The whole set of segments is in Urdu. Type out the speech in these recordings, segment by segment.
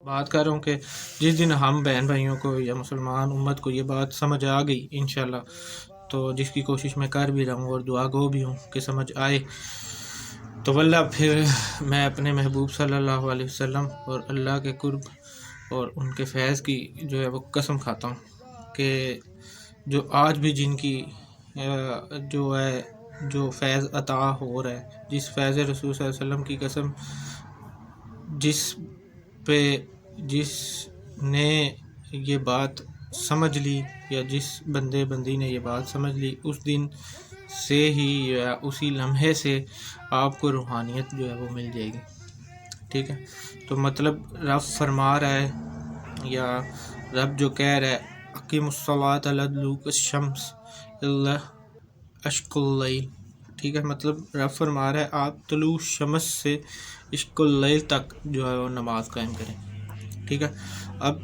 بات کر رہا ہوں کہ جس دن ہم بہن بھائیوں کو یا مسلمان امت کو یہ بات سمجھ آ گئی انشاءاللہ، تو جس کی کوشش میں کر بھی رہا ہوں اور دعا گو بھی ہوں کہ سمجھ آئے، تو واللہ پھر میں اپنے محبوب صلی اللہ علیہ وسلم اور اللہ کے قرب اور ان کے فیض کی جو ہے وہ قسم کھاتا ہوں کہ جو آج بھی جن کی جو فیض عطا ہو رہا ہے، جس فیض رسول صلی اللہ علیہ وسلم کی قسم، جس نے یہ بات سمجھ لی یا جس بندی نے یہ بات سمجھ لی، اس دن سے ہی یا اسی لمحے سے آپ کو روحانیت جو ہے وہ مل جائے گی، ٹھیک ہے۔ تو مطلب رب فرما رہا ہے یا رب جو کہہ رہا ہے اقیم الصلاۃ لدلوک الشمس الا اشق اللیل، ٹھیک ہے، مطلب رب فرما رہا ہے آپ طلوع شمس سے عشق اللیل تک جو ہے وہ نماز قائم کریں، ٹھیک ہے۔ اب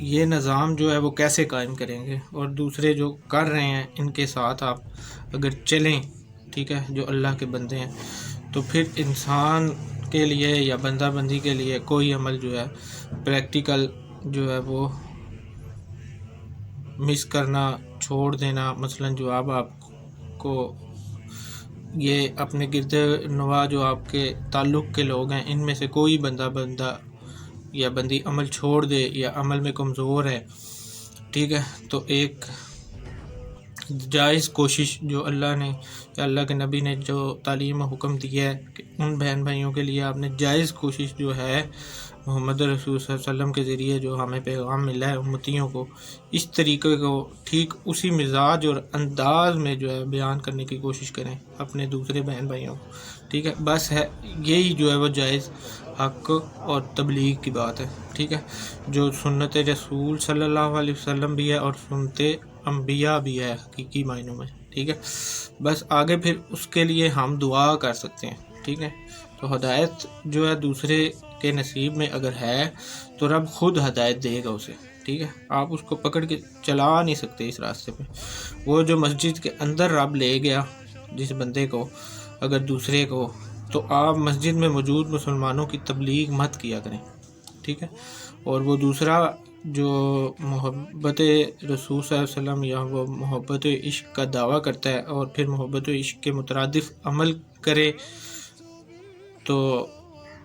یہ نظام جو ہے وہ کیسے قائم کریں گے، اور دوسرے جو کر رہے ہیں ان کے ساتھ آپ اگر چلیں، ٹھیک ہے، جو اللہ کے بندے ہیں، تو پھر انسان کے لیے یا بندہ بندی کے لیے کوئی عمل جو ہے پریکٹیکل جو ہے وہ مس کرنا، چھوڑ دینا، مثلا جو آپ کو یہ اپنے گرد نواح جو آپ کے تعلق کے لوگ ہیں، ان میں سے کوئی بندہ یا بندی عمل چھوڑ دے یا عمل میں کمزور ہے، ٹھیک ہے، تو ایک جائز کوشش جو اللہ نے یا اللہ کے نبی نے جو تعلیم و حکم دیا ہے کہ ان بہن بھائیوں کے لیے آپ نے جائز کوشش جو ہے محمد رسول صلی اللہ علیہ وسلم کے ذریعے جو ہمیں پیغام ملا ہے امتیوں کو، اس طریقے کو ٹھیک اسی مزاج اور انداز میں جو ہے بیان کرنے کی کوشش کریں اپنے دوسرے بہن بھائیوں کو، ٹھیک ہے، بس ہے یہی جو ہے وہ جائز حق اور تبلیغ کی بات ہے، ٹھیک ہے، جو سنت رسول صلی اللہ علیہ وسلم بھی ہے اور سنت انبیاء بھی ہے حقیقی معنوں میں، ٹھیک ہے۔ بس آگے پھر اس کے لیے ہم دعا کر سکتے ہیں، ٹھیک ہے۔ تو ہدایت جو ہے دوسرے کے نصیب میں اگر ہے تو رب خود ہدایت دے گا اسے، ٹھیک ہے، آپ اس کو پکڑ کے چلا نہیں سکتے اس راستے پہ۔ وہ جو مسجد کے اندر رب لے گیا جس بندے کو، اگر دوسرے کو، تو آپ مسجد میں موجود مسلمانوں کی تبلیغ مت کیا کریں، ٹھیک ہے۔ اور وہ دوسرا جو محبت رسول صلی اللہ علیہ وسلم یا وہ محبت عشق کا دعویٰ کرتا ہے اور پھر محبت عشق کے مترادف عمل کرے تو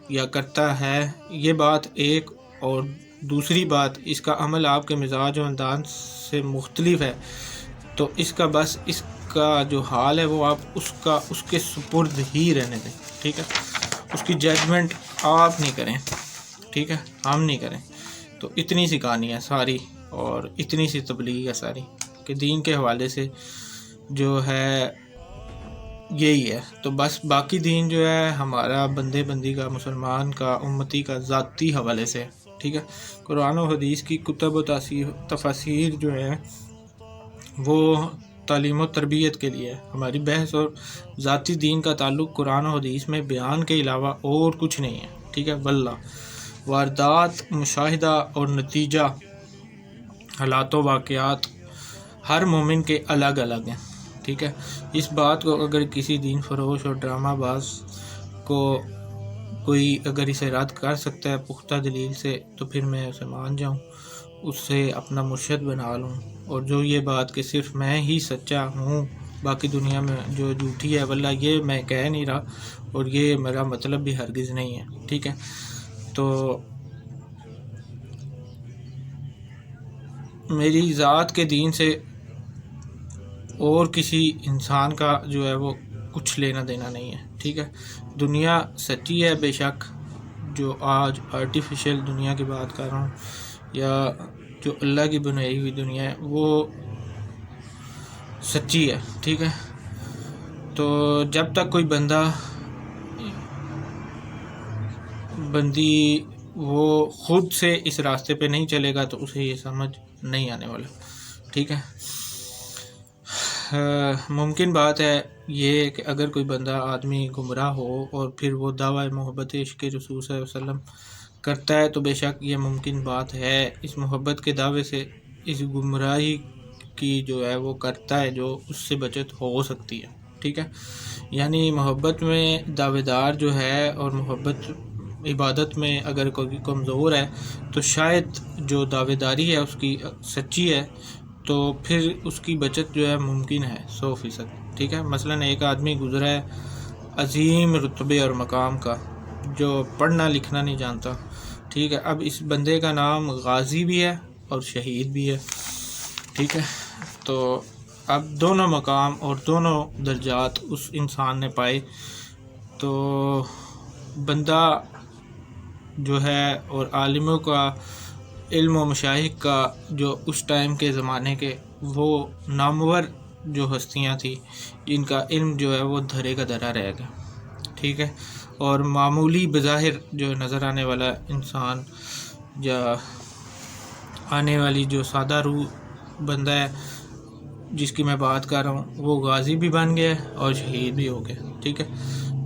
یا کرتا ہے، یہ بات ایک، اور دوسری بات اس کا عمل آپ کے مزاج و انداز سے مختلف ہے، تو اس کا جو حال ہے وہ آپ اس کے سپرد ہی رہنے دیں، ٹھیک ہے، اس کی ججمنٹ آپ نہیں کریں، ٹھیک ہے، ہم نہیں کریں۔ تو اتنی سی کہانی ہے ساری، اور اتنی سی تبلیغ ہے ساری کہ دین کے حوالے سے جو ہے یہی ہے۔ تو بس باقی دین جو ہے ہمارا بندے بندی کا، مسلمان کا، امتی کا ذاتی حوالے سے، ٹھیک ہے۔ قرآن و حدیث کی کتب و تفاسیر جو ہے وہ تعلیم و تربیت کے لیے، ہماری بحث اور ذاتی دین کا تعلق قرآن و حدیث میں بیان کے علاوہ اور کچھ نہیں ہے، ٹھیک ہے۔ واللہ واردات، مشاہدہ اور نتیجہ، حالات و واقعات ہر مومن کے الگ الگ ہیں، ٹھیک ہے۔ اس بات کو اگر کسی دین فروش اور ڈرامہ باز کو کوئی اگر اسے رد کر سکتا ہے پختہ دلیل سے، تو پھر میں اسے مان جاؤں، اس سے اپنا مرشد بنا لوں، اور جو یہ بات کہ صرف میں ہی سچا ہوں باقی دنیا میں جو جھوٹی ہے، واللہ یہ میں کہہ نہیں رہا اور یہ میرا مطلب بھی ہرگز نہیں ہے، ٹھیک ہے۔ تو میری ذات کے دین سے اور کسی انسان کا جو ہے وہ کچھ لینا دینا نہیں ہے، ٹھیک ہے۔ دنیا سچی ہے بے شک، جو آج آرٹیفیشل دنیا کی بات کر رہا ہوں یا جو اللہ کی بنائی ہوئی دنیا ہے وہ سچی ہے، ٹھیک ہے۔ تو جب تک کوئی بندی وہ خود سے اس راستے پہ نہیں چلے گا تو اسے یہ سمجھ نہیں آنے والا، ٹھیک ہے۔ ممکن بات ہے یہ کہ اگر کوئی بندہ آدمی گمراہ ہو اور پھر وہ دعویٰ محبت عشق رسول صلی اللہ علیہ وسلم کرتا ہے، تو بے شک یہ ممکن بات ہے، اس محبت کے دعوے سے اس گمراہی کی جو ہے وہ کرتا ہے جو اس سے بچت ہو سکتی ہے، ٹھیک ہے۔ یعنی محبت میں دعوے دار جو ہے اور محبت عبادت میں اگر کوئی کمزور ہے تو شاید جو دعوے داری ہے اس کی سچی ہے تو پھر اس کی بچت جو ہے ممکن ہے 100%. ٹھیک ہے، مثلا ایک آدمی گزرا ہے عظیم رتبے اور مقام کا، جو پڑھنا لکھنا نہیں جانتا. ٹھیک ہے، اب اس بندے کا نام غازی بھی ہے اور شہید بھی ہے. ٹھیک ہے، تو اب دونوں مقام اور دونوں درجات اس انسان نے پائے. تو بندہ جو ہے اور عالموں کا علم و مشائخ کا جو اس ٹائم کے زمانے کے وہ نامور جو ہستیاں تھیں جن کا علم جو ہے وہ دھرے کا دھرا رہ گیا. ٹھیک ہے، اور معمولی بظاہر جو نظر آنے والا انسان یا آنے والی جو سادہ روح بندہ ہے جس کی میں بات کر رہا ہوں وہ غازی بھی بن گیا اور شہید بھی ہو گیا. ٹھیک ہے،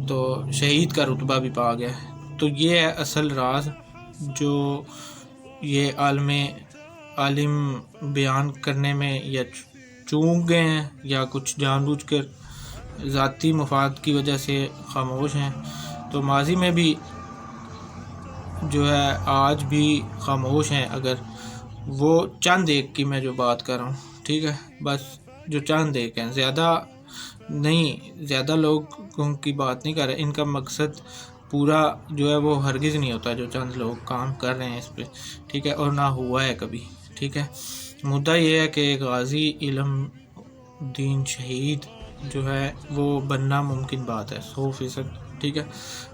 تو شہید کا رتبہ بھی پا گیا. تو یہ ہے اصل راز جو یہ عالم بیان کرنے میں یا چونک گئے ہیں یا کچھ جان بوجھ کر ذاتی مفاد کی وجہ سے خاموش ہیں. تو ماضی میں بھی جو ہے آج بھی خاموش ہیں. اگر وہ چند ایک کی میں جو بات کر رہا ہوں، ٹھیک ہے، بس جو چند ایک ہیں، زیادہ نہیں، زیادہ لوگوں کی بات نہیں کر رہے. ان کا مقصد پورا جو ہے وہ ہرگز نہیں ہوتا جو چند لوگ کام کر رہے ہیں اس پہ. ٹھیک ہے، اور نہ ہوا ہے کبھی. ٹھیک ہے، مدعا یہ ہے کہ غازی علم دین شہید جو ہے وہ بننا ممکن بات ہے 100%. ٹھیک ہے،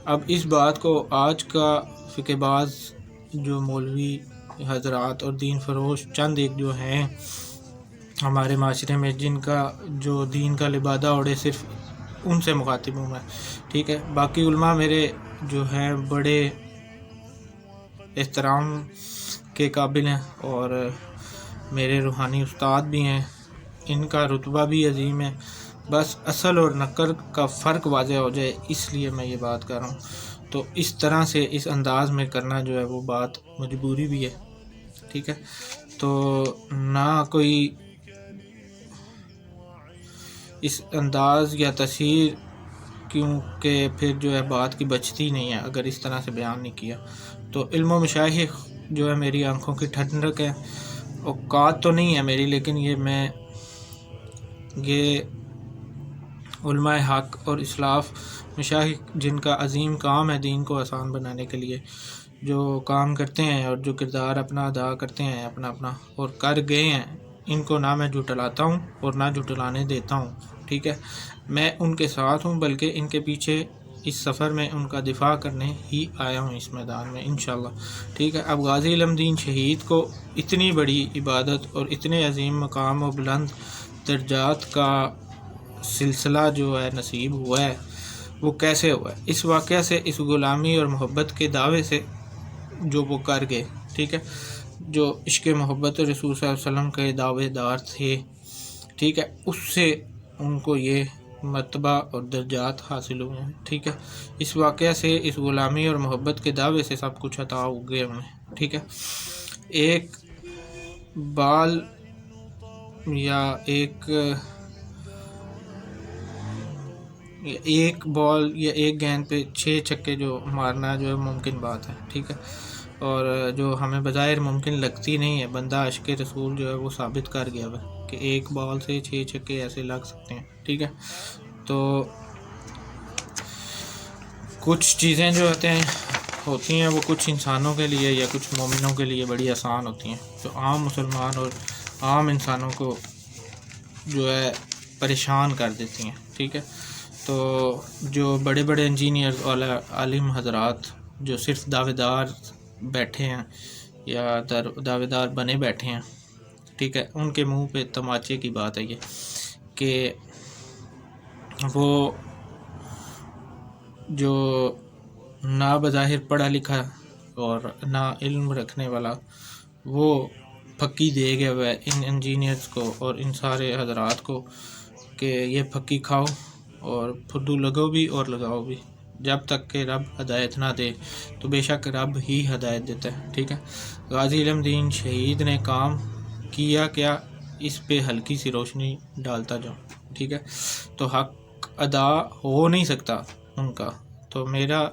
اب اس بات کو آج کا فقہ باز جو مولوی حضرات اور دین فروش چند ایک جو ہیں ہمارے معاشرے میں جن کا جو دین کا لبادہ اوڑے صرف ان سے مخاطب ہوں میں. ٹھیک ہے، باقی علماء میرے جو ہیں بڑے احترام کے قابل ہیں اور میرے روحانی استاد بھی ہیں، ان کا رتبہ بھی عظیم ہے. بس اصل اور نقل کا فرق واضح ہو جائے اس لیے میں یہ بات کر رہا ہوں. تو اس طرح سے اس انداز میں کرنا جو ہے وہ بات مجبوری بھی ہے. ٹھیک ہے، تو نہ کوئی اس انداز یا تصویر کیونکہ پھر جو ہے بات کی بچتی نہیں ہے اگر اس طرح سے بیان نہیں کیا. تو علم و مشائخ جو ہے میری آنکھوں کی ٹھنڈک ہے. اوقات تو نہیں ہے میری، لیکن یہ علماء حق اور اسلاف مشائخ جن کا عظیم کام ہے دین کو آسان بنانے کے لیے جو کام کرتے ہیں اور جو کردار اپنا ادا کرتے ہیں اپنا اور کر گئے ہیں، ان کو نہ میں جھٹلاتا ہوں اور نہ جھٹلانے دیتا ہوں. ٹھیک ہے، میں ان کے ساتھ ہوں، بلکہ ان کے پیچھے اس سفر میں ان کا دفاع کرنے ہی آیا ہوں اس میدان میں انشاءاللہ. ٹھیک ہے، اب غازی علم دین شہید کو اتنی بڑی عبادت اور اتنے عظیم مقام و بلند درجات کا سلسلہ جو ہے نصیب ہوا ہے وہ کیسے ہوا ہے؟ اس واقعہ سے، اس غلامی اور محبت کے دعوے سے جو وہ کر گئے. ٹھیک ہے، جو عشق محبت رسول صلی اللہ علیہ وسلم کے دعوے دار تھے. ٹھیک ہے، اس سے ان کو یہ مرتبہ اور درجات حاصل ہوئے ہیں. ٹھیک ہے، اس واقعہ سے، اس غلامی اور محبت کے دعوے سے سب کچھ عطا ہو گئے انہیں. ٹھیک ہے، ایک بال یا ایک بال یا ایک گیند پہ 6 چھکے جو مارنا جو ہے ممکن بات ہے. ٹھیک ہے، اور جو ہمیں بظاہر ممکن لگتی نہیں ہے، بندہ عشق رسول جو ہے وہ ثابت کر گیا ہے کہ ایک بال سے 6 چھکے ایسے لگ سکتے ہیں. ٹھیک ہے، تو کچھ چیزیں جو ہوتی ہیں وہ کچھ انسانوں کے لیے یا کچھ مومنوں کے لیے بڑی آسان ہوتی ہیں، جو عام مسلمان اور عام انسانوں کو جو ہے پریشان کر دیتی ہیں. ٹھیک ہے، تو جو بڑے بڑے انجینئرز اور عالم حضرات جو صرف دعوے دار بیٹھے ہیں یا دعوے دار بنے بیٹھے ہیں، ٹھیک ہے، ان کے منہ پہ تماچے کی بات ہے یہ کہ وہ جو نہ بظاہر پڑھا لکھا اور نہ علم رکھنے والا وہ پھکی دے گیا ہوا ہے ان انجینئرز کو اور ان سارے حضرات کو کہ یہ پھکی کھاؤ اور پھدو لگو بھی اور لگاؤ بھی، جب تک کہ رب ہدایت نہ دے تو بے شک رب ہی ہدایت دیتا ہے. ٹھیک ہے، غازی علم دین شہید نے کام کیا اس پہ ہلکی سی روشنی ڈالتا جاؤں. ٹھیک ہے، تو حق ادا ہو نہیں سکتا ان کا. تو میرا